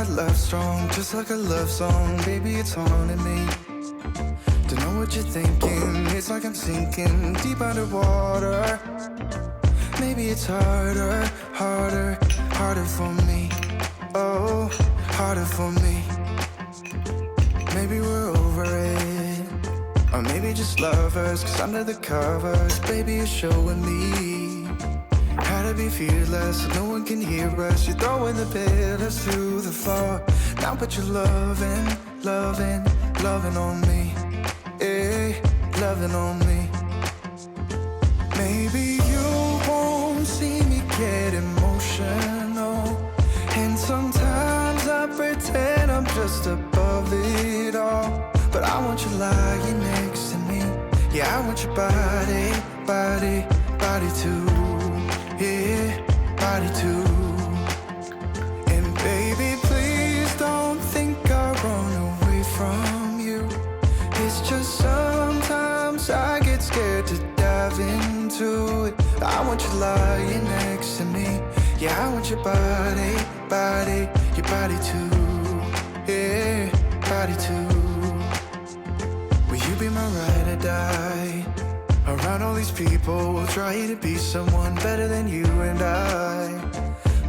got love strong, just like a love song. Baby, it's haunting me. Don't know what you're thinking. It's like I'm sinking deep underwater. Maybe it's harder, harder, harder for me. Oh, harder for me. Maybe we're over it, or maybe just lovers. Cause under the covers, baby, you're showing me how to be fearless so no one can hear us. You're throwing the pillars through the floor. Now put your loving, loving, loving on me. Eh, loving on me. Maybe you won't see me get emotional, and sometimes I pretend I'm just above it all. But I want you lying next to me. Yeah, I want your body, body, body too. Yeah, body too. And baby, please don't think I'll run away from you. It's just sometimes I get scared to dive into it. I want you lying next to me. Yeah, I want your body, body, your body too. Yeah, body too. Will you be my ride or die? Around all these people, we'll try to be someone better than you and I.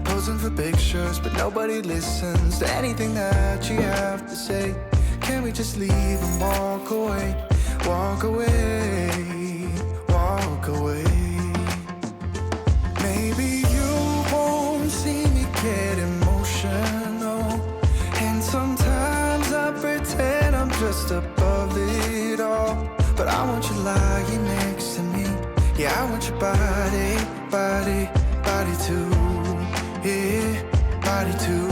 Posing for pictures, but nobody listens to anything that you have to say. Can we just leave and walk away? Walk away, walk away. Maybe you won't see me get emotional, and sometimes I pretend I'm just above it all. But I want you lying next to me. Yeah, I want your body, body, body too. Yeah, body too.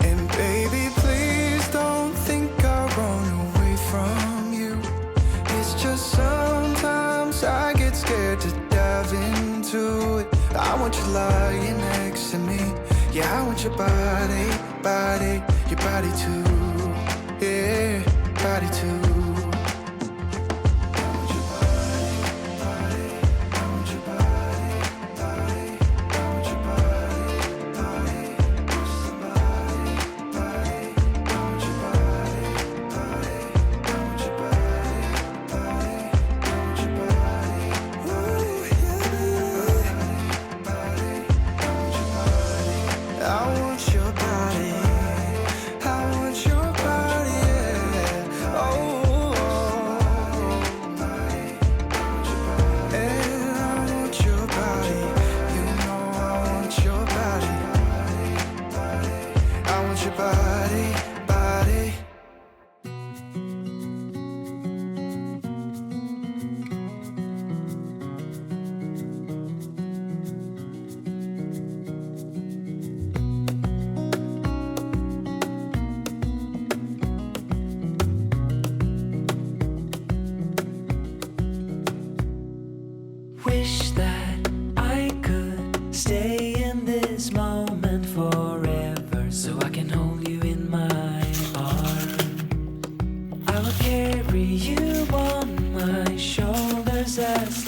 And baby, please don't think I'll run away from you. It's just sometimes I get scared to dive into it. I want you lying next to me. Yeah, I want your body, body, your body too. Yeah, body too. Wish that I could stay in this moment forever, so I can hold you in my arms. I will carry you on my shoulders as